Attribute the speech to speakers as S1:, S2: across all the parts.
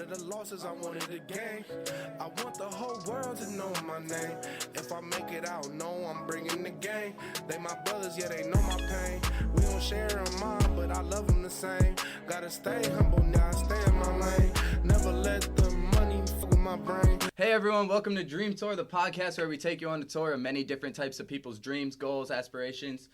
S1: of the losses, I wanted to gain. I want the whole world to know my name. If I make it out, know I'm bringing the game. They my brothers, yeah, they know my pain. We don't share a mind, but I love them the same. Gotta stay humble, now I stay in my lane. Never let the money fuck with my brain.
S2: Hey everyone, welcome to Dream Tour, the podcast where we take you on a tour of many different types of people's dreams, goals, aspirations.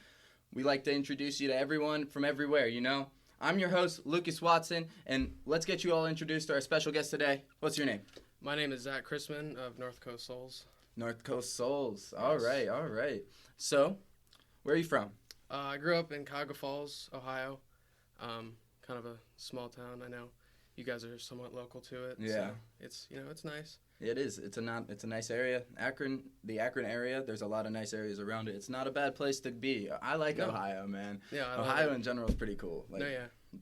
S2: We like to introduce you to everyone from everywhere, you know? I'm your host, Lucas Watson, and let's get you all introduced to our special guest today. What's your name?
S3: My name is Zak Crissman of North Coast Souls.
S2: North Coast Souls. All right. So, where are you from?
S3: I grew up in Cuyahoga Falls, Ohio. Kind of a small town. I know you guys are somewhat local to it.
S2: Yeah.
S3: So it's nice.
S2: It is. It's a nice area. The Akron area, there's a lot of nice areas around it. It's not a bad place to be. I like Ohio, man.
S3: Yeah,
S2: Ohio in general is pretty cool.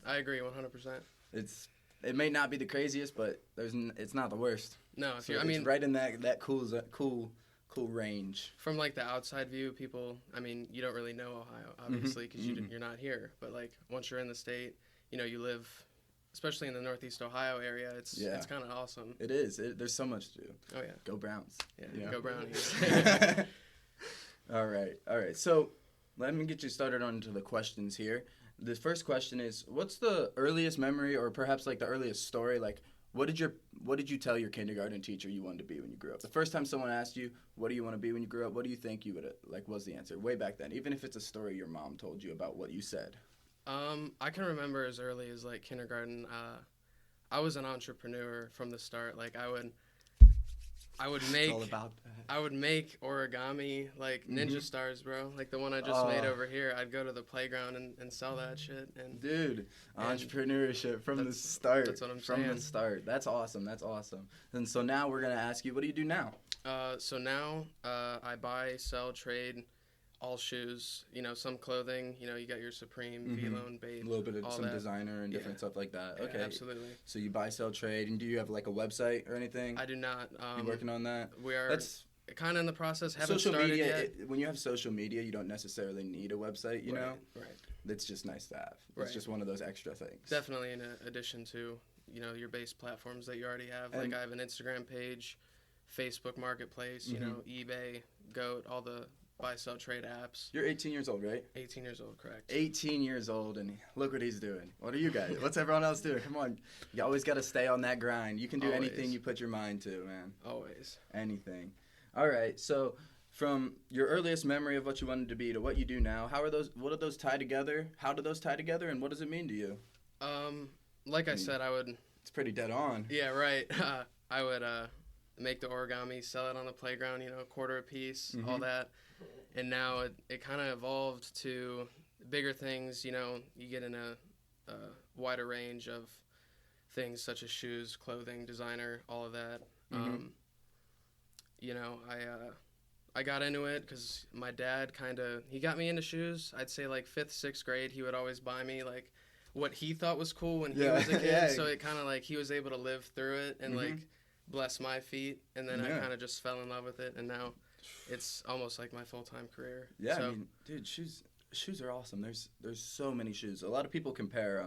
S3: I agree 100%.
S2: It may not be the craziest, but it's not the worst.
S3: No,
S2: it's right in that cool range.
S3: From like the outside view, people, you don't really know Ohio, obviously, because you're not here. But like once you're in the state, you live, especially in the Northeast Ohio area, it's kind of awesome.
S2: It is. There's so much to do.
S3: Oh yeah.
S2: Go Browns.
S3: Yeah. Go Brownies.
S2: All right. So let me get you started onto the questions here. The first question is, what's the earliest memory, or perhaps like the earliest story? Like, what did you tell your kindergarten teacher you wanted to be when you grew up? The first time someone asked you, what do you want to be when you grow up? What do you think you would was the answer way back then? Even if it's a story your mom told you about what you said.
S3: I can remember as early as like kindergarten. I was an entrepreneur from the start. Like I would make.
S2: It's all about that.
S3: I would make origami, like ninja stars, bro. Like the one I just made over here. I'd go to the playground and sell that shit. And
S2: dude, entrepreneurship from the start.
S3: That's what I'm saying.
S2: From the start. That's awesome. And so now we're gonna ask you, what do you do now?
S3: So now I buy, sell, trade all shoes, some clothing, you got your Supreme, V-Lone, Bape,
S2: a little bit of
S3: all
S2: some
S3: that.
S2: designer and different stuff like that. Okay.
S3: Yeah, absolutely.
S2: So you buy, sell, trade, and do you have like a website or anything?
S3: I do not.
S2: You working on that?
S3: We are kind of in the process, haven't
S2: social
S3: started
S2: media,
S3: yet.
S2: When you have social media, you don't necessarily need a website, you know?
S3: Right.
S2: It's just nice to have.
S3: Right.
S2: It's just one of those extra things.
S3: Definitely in addition to, your base platforms that you already have. Like I have an Instagram page, Facebook Marketplace, eBay, GOAT, all the buy, sell, trade apps.
S2: You're 18 years old, right?
S3: 18 years old, correct.
S2: 18 years old, and look what he's doing. What are you guys? What's everyone else doing? Come on. You always got to stay on that grind. You can do anything you put your mind to, man.
S3: Always.
S2: Anything. All right, so from your earliest memory of what you wanted to be to what you do now, what do those tie together? How do those tie together, and what does it mean to you?
S3: Like I said, I would...
S2: It's pretty dead on.
S3: Yeah, right. I would make the origami, sell it on the playground, $quarter a piece, all that. And now it kind of evolved to bigger things, you get in a wider range of things such as shoes, clothing, designer, all of that. I got into it because my dad he got me into shoes. I'd say like 5th, 6th grade, he would always buy me like what he thought was cool when he was a kid.
S2: Yeah.
S3: So it kind of like he was able to live through it and like bless my feet. And then I kind of just fell in love with it. And now it's almost like my full-time career.
S2: Yeah,
S3: so,
S2: dude, shoes are awesome. There's so many shoes. A lot of people compare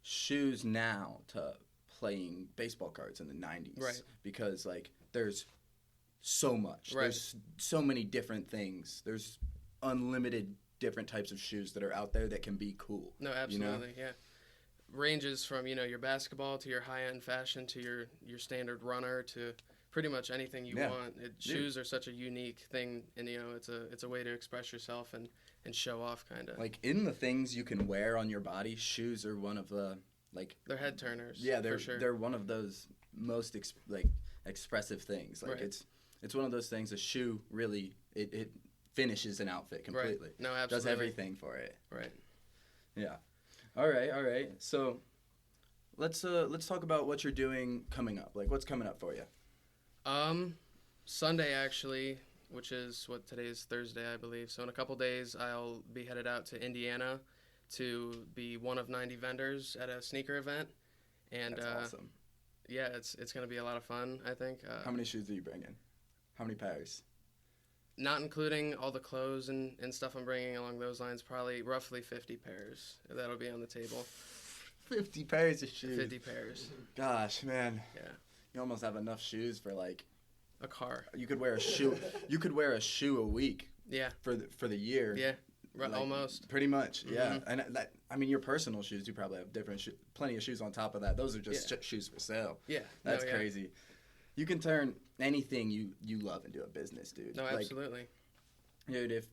S2: shoes now to playing baseball cards in the 90s.
S3: Right.
S2: Because, like, there's so much.
S3: Right.
S2: There's so many different things. There's unlimited different types of shoes that are out there that can be cool.
S3: No, absolutely, yeah. Ranges from, your basketball to your high-end fashion to your standard runner to pretty much anything you want. Shoes are such a unique thing, and it's a way to express yourself and show off, kind of.
S2: Like in the things you can wear on your body, shoes are one of the
S3: they're head turners.
S2: Yeah,
S3: for sure.
S2: They're one of those most expressive things. Like it's one of those things. A shoe really it finishes an outfit completely.
S3: Right. No, absolutely.
S2: Does everything for it.
S3: Right.
S2: Yeah. All right. So let's talk about what you're doing coming up. Like what's coming up for you?
S3: Sunday, actually, which is today is Thursday, I believe. So in a couple days, I'll be headed out to Indiana to be one of 90 vendors at a sneaker event. And
S2: that's awesome.
S3: Yeah, it's going to be a lot of fun, I think.
S2: How many shoes are you bringing? How many pairs?
S3: Not including all the clothes and stuff I'm bringing along those lines, probably roughly 50 pairs. That'll be on the table.
S2: 50 pairs of shoes.
S3: 50 pairs.
S2: Gosh, man.
S3: Yeah.
S2: You almost have enough shoes for like
S3: a car.
S2: You could wear a shoe. You could wear a shoe a week.
S3: Yeah.
S2: For the year.
S3: Yeah.
S2: Like,
S3: almost.
S2: Pretty much. Yeah. And that, I mean, your personal shoes, you probably have plenty of shoes on top of that. Those are just shoes for sale.
S3: Yeah.
S2: That's crazy. You can turn anything you love into a business, dude.
S3: No, absolutely.
S2: Dude, if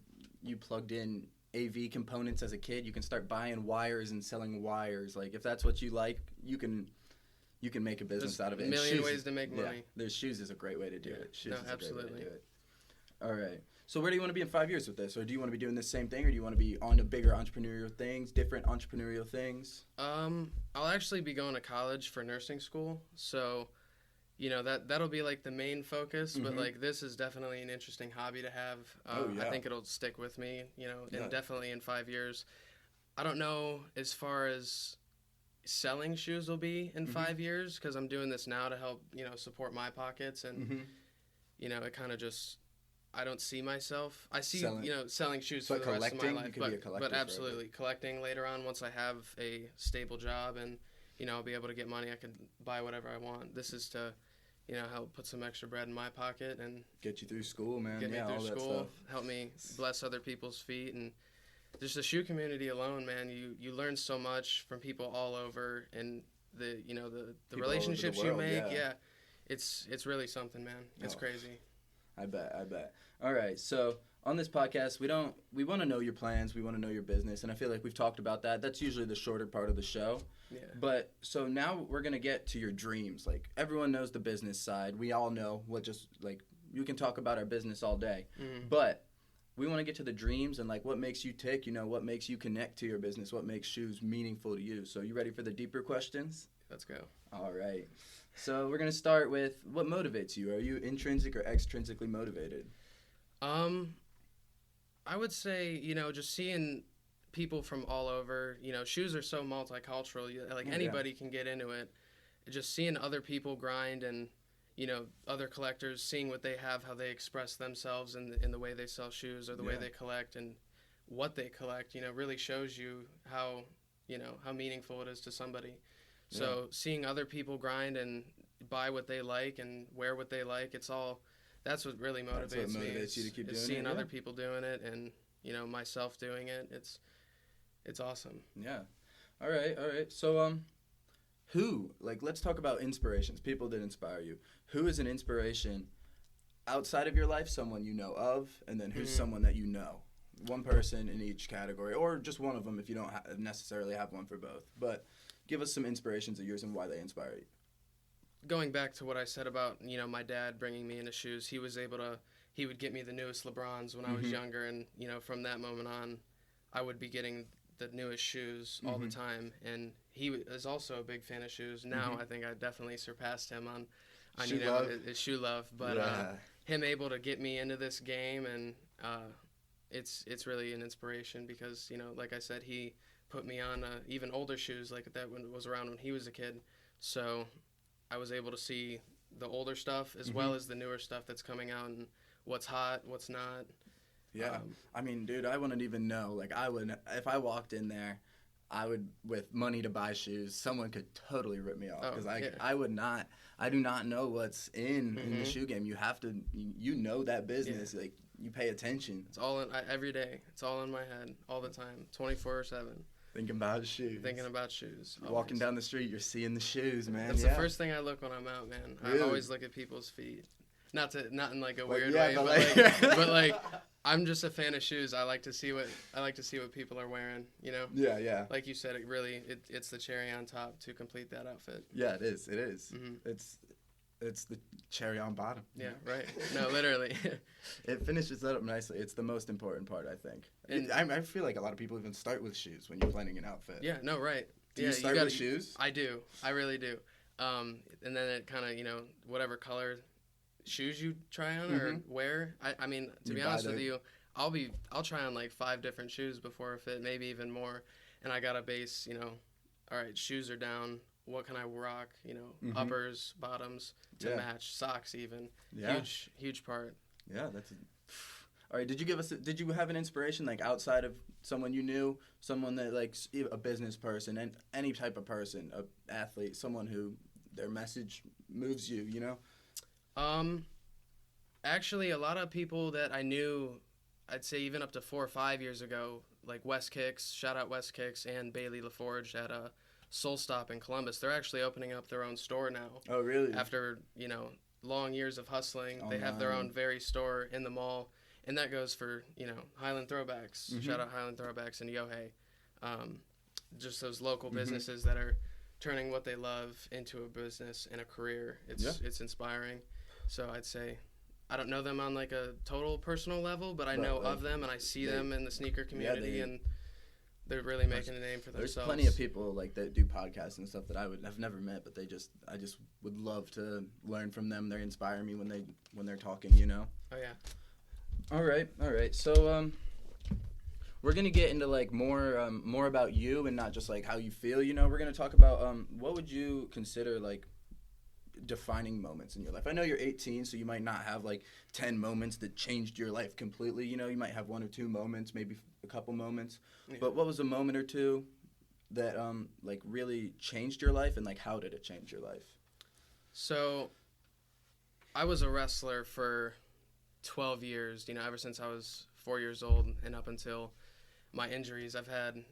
S2: you plugged in AV components as a kid, you can start buying wires and selling wires. Like, if that's what you like, you can make a business out of it.
S3: A million ways to make money.
S2: There's shoes is a great way to do it. Shoes is
S3: absolutely.
S2: A great way to do it. All right. So where do you want to be in 5 years with this? Or do you want to be doing the same thing? Or do you want to be on to bigger entrepreneurial things, different entrepreneurial things?
S3: I'll actually be going to college for nursing school. So, you know, that'll be like the main focus. But like, this is definitely an interesting hobby to have. I think it'll stick with me, you know, and definitely in 5 years. I don't know as far as selling shoes will be in 5 years, because I'm doing this now to help, you know, support my pockets. And, you know, it kind of just... I don't see myself. I see, selling shoes for the rest of my life. But absolutely. Collecting later on, once I have a stable job and, you know, I'll be able to get money, I can buy whatever I want. This is to, you know, help put some extra bread in my pocket and...
S2: Get you through school, man.
S3: Get me through school, help me bless other people's feet. And just the shoe community alone, man, you learn so much from people all over, and the relationships you make. Yeah. It's really something, man. It's crazy.
S2: I bet. All right, so on this podcast, we want to know your plans, we want to know your business, and I feel like we've talked about that. That's usually the shorter part of the show.
S3: Yeah.
S2: But so now we're going to get to your dreams. Like, everyone knows the business side. We all know you can talk about our business all day. But we want to get to the dreams and, like, what makes you tick, you know, what makes you connect to your business, what makes shoes meaningful to you. So you ready for the deeper questions?
S3: Let's go.
S2: All right. So we're going to start with, what motivates you? Are you intrinsic or extrinsically motivated?
S3: I would say, you know, just seeing people from all over, you know, shoes are so multicultural. Anybody can get into it. Just seeing other people grind and, you know, other collectors, seeing what they have, how they express themselves in the way they sell shoes or the way they collect and what they collect, you know, really shows you how meaningful it is to somebody. So seeing other people grind and buy what they like and wear what they like, that's what really motivates me.
S2: You to keep doing
S3: seeing other people doing it and, you know, myself doing it. It's awesome.
S2: Yeah. All right. So, let's talk about inspirations, people that inspire you. Who is an inspiration outside of your life, someone you know of, and then who's someone that you know? One person in each category, or just one of them if you don't necessarily have one for both. But give us some inspirations of yours and why they inspire you.
S3: Going back to what I said about, you know, my dad bringing me into shoes, he would get me the newest LeBrons when I was younger, and, you know, from that moment on, I would be getting the newest shoes all the time, and he is also a big fan of shoes. Now I think I definitely surpassed him on his shoe love, but him able to get me into this game, and it's really an inspiration because, you know, like I said, he put me on even older shoes like that when it was around when he was a kid, so I was able to see the older stuff as well as the newer stuff that's coming out and what's hot, what's not.
S2: Yeah. I mean, dude, I wouldn't even know. Like, if I walked in there, with money to buy shoes, someone could totally rip me off because I do not know what's in the shoe game. You have to, you know that business. Like, you pay attention.
S3: It's all every day. It's all in my head all the time, 24/7.
S2: Thinking about shoes.
S3: Always.
S2: Walking down the street, you're seeing the shoes, man.
S3: That's the first thing I look when I'm out, man. Really? I always look at people's feet. Not in like a weird way, but like I'm just a fan of shoes. I like to see what people are wearing, you know?
S2: Yeah.
S3: Like you said, it's the cherry on top to complete that outfit.
S2: Yeah, it is. It's the cherry on bottom.
S3: Yeah, right. No, literally.
S2: It finishes that up nicely. It's the most important part, I think. And I feel like a lot of people even start with shoes when you're planning an outfit.
S3: Yeah, no, right.
S2: Do you start with shoes?
S3: I do. I really do. And then it kind of, you know, whatever color shoes you try on or wear. I mean, to be honest with you, I'll try on like 5 different shoes before a fit, maybe even more. And I got to base, you know, all right, shoes are down. What can I rock? You know, uppers, bottoms to match, socks even. Yeah. Huge part.
S2: Yeah, All right, did you have an inspiration, like, outside of someone you knew, someone that, like, a business person, and any type of person, a athlete, someone who their message moves you, you know?
S3: Actually, a lot of people that I knew, I'd say even up to 4 or 5 years ago, like West Kicks, shout out West Kicks, and Bailey LaForge at Soul Stop in Columbus. They're actually opening up their own store now.
S2: Oh, really?
S3: After, long years of hustling, they have their own very store in the mall, and that goes for, Highland Throwbacks.
S2: Mm-hmm.
S3: Shout out Highland Throwbacks and Yohei. Just those local businesses that are turning what they love into a business and a career. It's inspiring. So I'd say I don't know them on like a total personal level, but I know of them and I see them in the sneaker community, and they're really making a name for themselves.
S2: There's plenty of people like that do podcasts and stuff that I've never met, but I just would love to learn from them. They inspire me when they're talking, you know.
S3: Oh yeah.
S2: All right. So we're gonna get into like more about you and not just like how you feel. You know, we're gonna talk about what would you consider like defining moments in your life. I know you're 18, so you might not have like 10 moments that changed your life completely. You know, you might have 1 or 2 moments, maybe a couple moments. Yeah. But what was a moment or two that like really changed your life, and like how did it change your life?
S3: So I was a wrestler for 12 years, ever since I was 4 years old and up until my injuries. I've had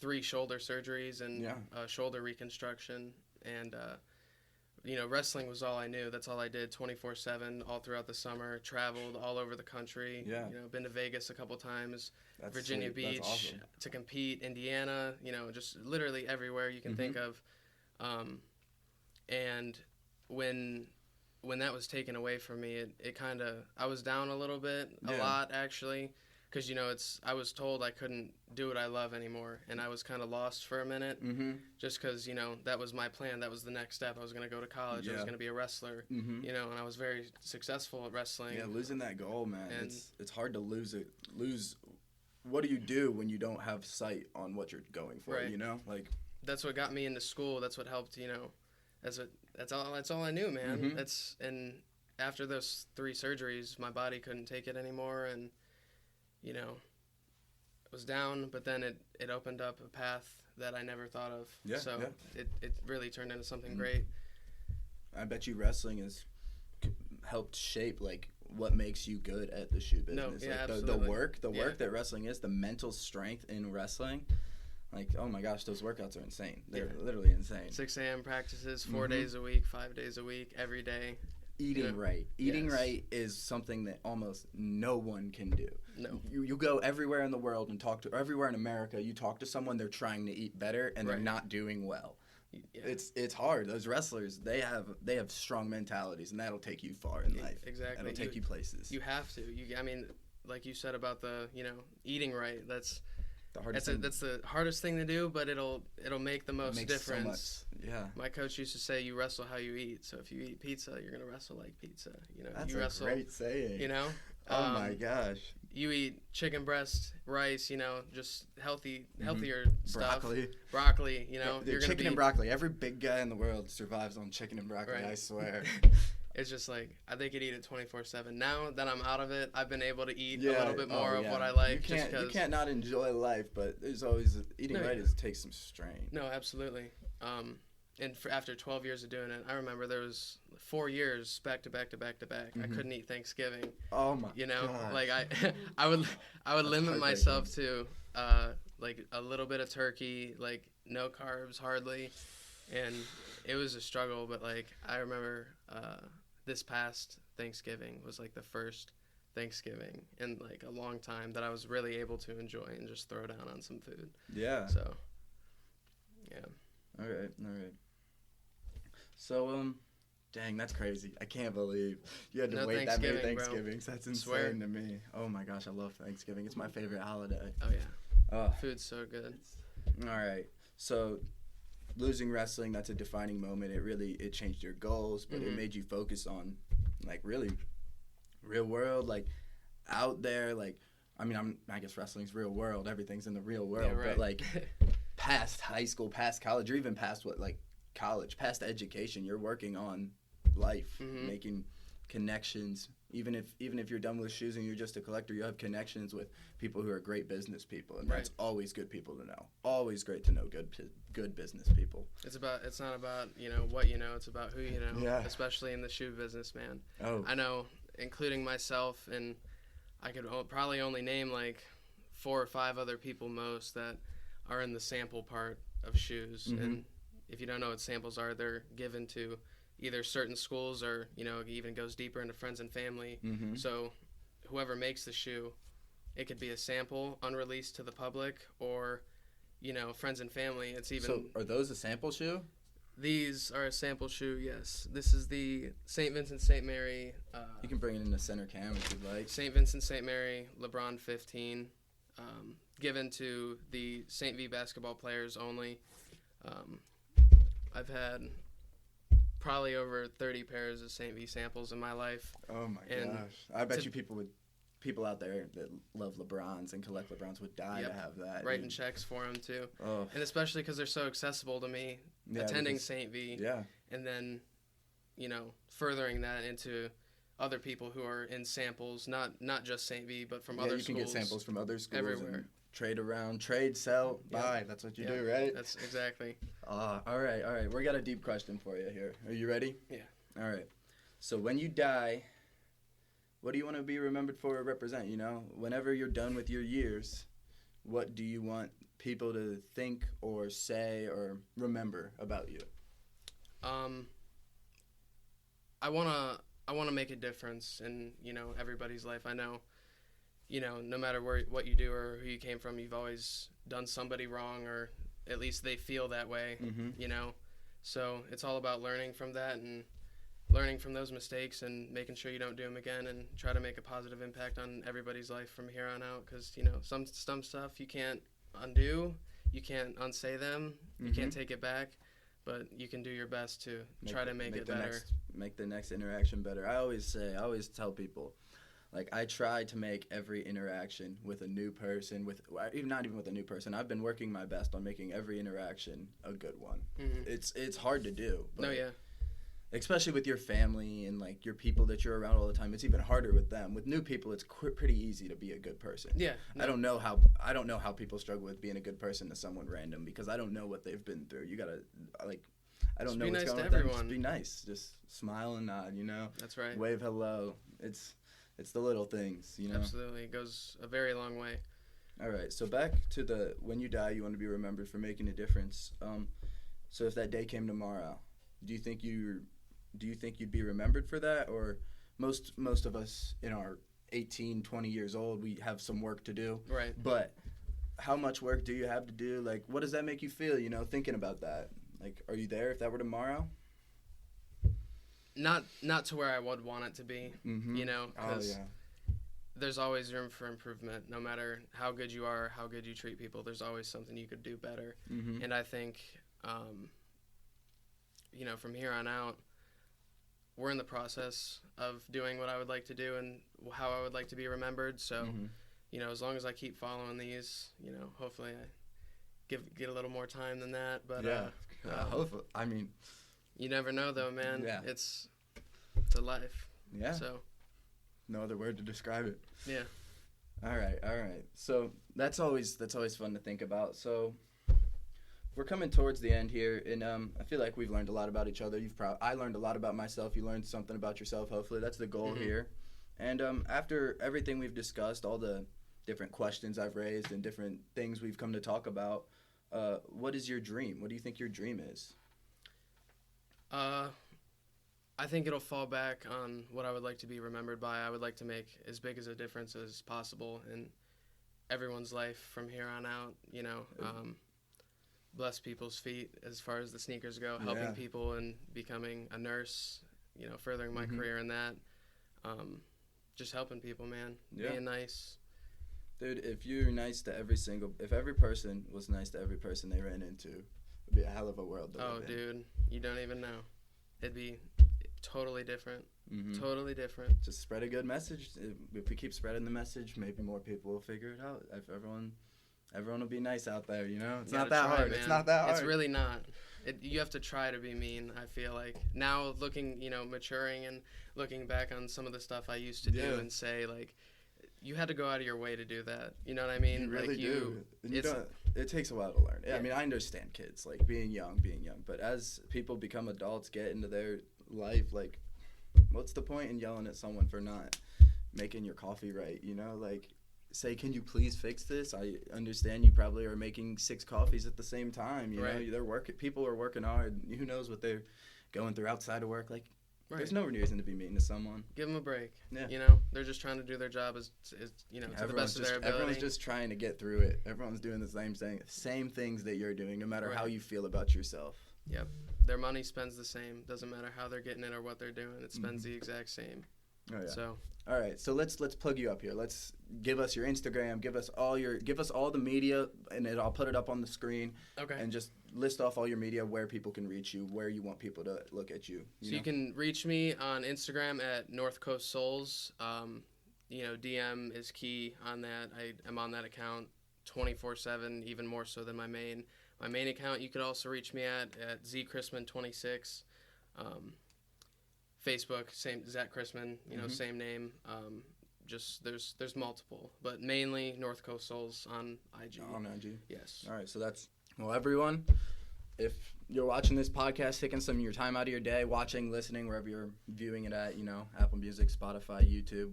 S3: 3 shoulder surgeries and shoulder reconstruction, and wrestling was all I knew. That's all I did 24/7 all throughout the summer. Traveled all over the country.
S2: Yeah.
S3: Been to Vegas a couple times,
S2: That's
S3: Virginia
S2: sweet.
S3: Beach
S2: That's awesome.
S3: to compete, Indiana, just literally everywhere you can think of. And when that was taken away from me, it kind of, I was down a little bit, a lot actually. Because, I was told I couldn't do what I love anymore, and I was kind of lost for a minute, just because, that was my plan. That was the next step. I was going to go to college. I was going to be a wrestler, and I was very successful at wrestling.
S2: Yeah, losing that goal, man. And it's hard to lose it. What do you do when you don't have sight on what you're going for,
S3: right.
S2: you know? Like,
S3: that's what got me into school. That's what helped, that's all I knew, man. And after those 3 surgeries, my body couldn't take it anymore, and it was down, but then it opened up a path that I never thought of.
S2: Yeah,
S3: so it really turned into something great.
S2: I bet you wrestling has helped shape like what makes you good at the shoe business.
S3: No, yeah,
S2: like
S3: absolutely.
S2: The work that wrestling is, the mental strength in wrestling. Like, oh my gosh, those workouts are insane. They're literally insane.
S3: 6 a.m. practices, 4 days a week, 5 days a week, every day.
S2: Eating right is something that almost no one can do.
S3: No.
S2: You go everywhere in the world and everywhere in America, you talk to someone, they're trying to eat better and they're not doing well. Yeah. It's hard. Those wrestlers, they have strong mentalities, and that'll take you far in life.
S3: Exactly.
S2: That'll take you places.
S3: You have to. Like you said about the, eating right, that's the hardest thing to do, but it'll make the most difference.
S2: So much. Yeah.
S3: My coach used to say, "You wrestle how you eat." So if you eat pizza, you're gonna wrestle like pizza.
S2: That's
S3: you wrestle,
S2: great saying. Oh my gosh.
S3: You eat chicken breast, rice, just healthier stuff.
S2: Broccoli.
S3: You're
S2: chicken and broccoli. Every big guy in the world survives on chicken and broccoli. Right. I swear.
S3: It's just like, they could eat it 24/7. Now that I'm out of it, I've been able to eat a little bit more of what I like.
S2: You can't not enjoy life, but there's always eating takes some strain.
S3: No, absolutely. And after 12 years of doing it, I remember there was 4 years back to back. I couldn't eat Thanksgiving.
S2: Oh my gosh.
S3: Like I would limit myself to like a little bit of turkey, like no carbs hardly, and it was a struggle. But like I remember this past Thanksgiving was like the first Thanksgiving in like a long time that I was really able to enjoy and just throw down on some food.
S2: Yeah.
S3: So yeah.
S2: All right. So, dang, that's crazy. I can't believe you had to wait that many Thanksgivings. Bro. That's insane to me. Oh my gosh, I love Thanksgiving. It's my favorite holiday.
S3: Oh yeah. Food's so good.
S2: All right. So, losing wrestling, that's a defining moment. It changed your goals, but it made you focus on like really real world, like out there, like I guess wrestling's real world. Everything's in the real world,
S3: yeah, right.
S2: But like past high school, past college, or even past college, past education, you're working on life, making connections, Even if you're done with shoes and you're just a collector, you have connections with people who are great business people, and
S3: Right.
S2: that's always good people to know. Always great to know good business people.
S3: It's not about what you know. It's about who you know.
S2: Yeah.
S3: Especially in the shoe business, man.
S2: Oh,
S3: I know, including myself, and I could probably only name like 4 or 5 other people most that are in the sample part of shoes.
S2: Mhm.
S3: And if you don't know what samples are, they're given to either certain schools or it even goes deeper into friends and family.
S2: Mhm.
S3: So whoever makes the shoe, it could be a sample unreleased to the public, or friends and family. It's even
S2: so are those a sample shoe?
S3: these are a sample shoe. Yes, this is the St. Vincent St. Mary.
S2: You can bring it in the center cam if you'd like.
S3: St. Vincent St. Mary LeBron 15, given to the St. V basketball players only. I've had probably over 30 pairs of St. V samples in my life.
S2: Oh my
S3: And
S2: gosh! I bet you people out there that love LeBrons and collect LeBrons would die
S3: Yep.
S2: to have that.
S3: Writing checks for them too,
S2: Oh,
S3: and especially because they're so accessible to me,
S2: yeah,
S3: attending
S2: because-
S3: St. V,
S2: Yeah.
S3: and then furthering that into other people who are in samples, not just St. V, but from
S2: Yeah,
S3: other
S2: you
S3: schools.
S2: can get samples from other schools
S3: everywhere.
S2: and trade around, trade, sell,
S3: Yeah.
S2: buy. That's what you
S3: Yeah.
S2: do, right?
S3: That's exactly.
S2: All right. We got a deep question for you here. Are you ready?
S3: Yeah.
S2: All right. So when you die, what do you want to be remembered for or represent? Whenever you're done with your years, what do you want people to think or say or remember about you?
S3: I wanna make a difference in everybody's life. I know, no matter what you do or who you came from, you've always done somebody wrong, or at least they feel that way.
S2: Mm-hmm.
S3: So it's all about learning from that and learning from those mistakes and making sure you don't do them again, and try to make a positive impact on everybody's life from here on out. Because some stuff you can't undo, you can't unsay them, you can't take it back, but you can do your best to try to make it better.
S2: Make the next interaction better. I always tell people, like, I try to make every interaction with a new person, not even with a new person. I've been working my best on making every interaction a good one.
S3: Mm-hmm.
S2: It's hard to do. But
S3: No, yeah.
S2: especially with your family and like your people that you're around all the time, it's even harder with them. With new people, it's pretty easy to be a good person.
S3: Yeah. No.
S2: I don't know how people struggle with being a good person to someone random, because I don't know what they've been through. You gotta I don't
S3: Just
S2: know
S3: be
S2: what's
S3: nice
S2: going
S3: to
S2: on with them.
S3: everyone.
S2: Just be nice. Just smile and nod.
S3: That's right.
S2: Wave hello. It's the little things.
S3: Absolutely. It goes a very long way.
S2: All right. So back to when you die, you want to be remembered for making a difference. So if that day came tomorrow, do you think you'd be remembered for that? Or most of us in our 18, 20 years old, we have some work to do.
S3: Right.
S2: But how much work do you have to do? Like, what does that make you feel, thinking about that? Like, are you there if that were tomorrow?
S3: Not to where I would want it to be,
S2: Mm-hmm. Oh,
S3: because
S2: yeah.
S3: there's always room for improvement. No matter how good you are, how good you treat people, there's always something you could do better.
S2: Mm-hmm.
S3: And I think, from here on out, we're in the process of doing what I would like to do and how I would like to be remembered. So,
S2: Mm-hmm.
S3: As long as I keep following these, hopefully I get a little more time than that. But
S2: Yeah. Hopefully. I mean,
S3: you never know, though, man.
S2: Yeah.
S3: It's a life.
S2: yeah.
S3: So,
S2: No other word to describe it.
S3: yeah.
S2: All right. So that's always fun to think about. So we're coming towards the end here, and I feel like we've learned a lot about each other. I learned a lot about myself. You learned something about yourself. Hopefully, that's the goal
S3: Mhm.
S2: here. And after everything we've discussed, all the different questions I've raised and different things we've come to talk about, what is your dream? What do you think your dream is?
S3: I think it'll fall back on what I would like to be remembered by. I would like to make as big as a difference as possible in everyone's life from here on out. Bless people's feet as far as the sneakers go, helping
S2: Yeah.
S3: people and becoming a nurse, furthering my
S2: Mhm.
S3: career in that. Just helping people, man.
S2: Yeah.
S3: Being nice.
S2: Dude, if every person was nice to every person they ran into, it'd be a hell of a world to
S3: Oh,
S2: live in.
S3: dude, you don't even know. It'd be totally different.
S2: Mhm.
S3: Totally different.
S2: Just spread a good message. If we keep spreading the message, maybe more people will figure it out. If everyone will be nice out there, It's not
S3: Gotta
S2: that
S3: try,
S2: hard.
S3: man.
S2: It's not that hard.
S3: It's really not. You have to try to be mean, I feel like. Now looking, maturing and looking back on some of the stuff I used to do and say, like, you had to go out of your way to do that. You know what I mean?
S2: You really
S3: like,
S2: do. It takes a while to learn. Yeah, I mean, I understand kids, like, being young. But as people become adults, get into their life, like, what's the point in yelling at someone for not making your coffee right, Like, say, can you please fix this? I understand you probably are making 6 coffees at the same time, you know? People are working hard. Who knows what they're going through outside of work, like. Right. There's no reason to be mean to someone.
S3: Give them a break.
S2: Yeah.
S3: They're just trying to do their job to the best of their ability.
S2: Everyone's just trying to get through it. Everyone's doing the same things that you're doing, no matter how you feel about yourself.
S3: Yep. Their money spends the same. Doesn't matter how they're getting it or what they're doing. It spends the exact same.
S2: Oh yeah.
S3: So.
S2: All right. So let's plug you up here. Let's give us your Instagram. Give us all the media, and I'll put it up on the screen. Okay. And just list off all your media, where people can reach you, where you want people to look at you.
S3: You can reach me on Instagram at North Coast Souls. DM is key on that. I am on that account 24/7, even more so than my main. My main account you could also reach me at Zak Crissman 26. Facebook, same Zak Crissman, same name. Just there's multiple, but mainly North Coast Souls on IG.
S2: On IG.
S3: Yes.
S2: All right, so that's everyone. If you're watching this podcast, taking some of your time out of your day, watching, listening, wherever you're viewing it at, Apple Music, Spotify, YouTube,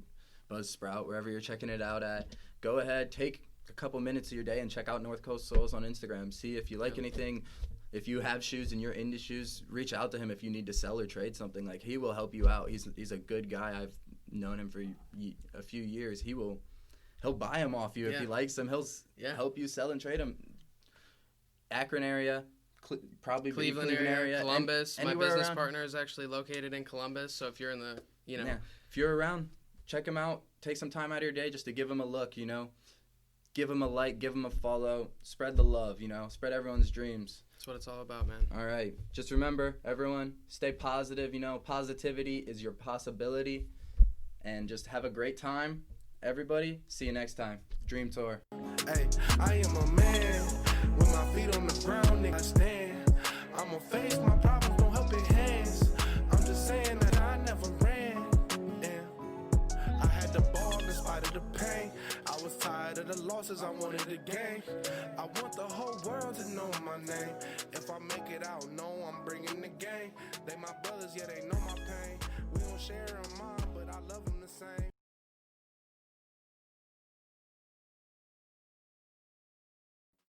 S2: Buzzsprout, wherever you're checking it out at, go ahead, take a couple minutes of your day and check out North Coast Souls on Instagram. See if you like anything. If you have shoes and you're into shoes, reach out to him if you need to sell or trade something. Like, he will help you out. He's a good guy. I've known him for a few years. He'll buy them off you if he likes them. He'll help you sell and trade them. Akron area, probably
S3: Cleveland area, Columbus. My business partner is actually located in Columbus, so if you're in the,
S2: if you're around, check him out. Take some time out of your day just to give him a look, Give him a like, give him a follow, spread the love, spread everyone's dreams.
S3: That's what it's all about, man.
S2: All right. Just remember, everyone, stay positive. Positivity is your possibility. And just have a great time. Everybody, see you next time. Dream Tour.
S1: Hey, I am a man with my feet on the ground, nigga, I stand. I'ma face my problems, don't help it hands. I'm just saying that I never ran. Yeah. I had to ball in spite of the pain. I was tired of the losses, I wanted the gain. I want the whole world to know my name. If I make it out, know I'm bringing the game. They my brothers, yeah, they know my pain. We gon' share in mine.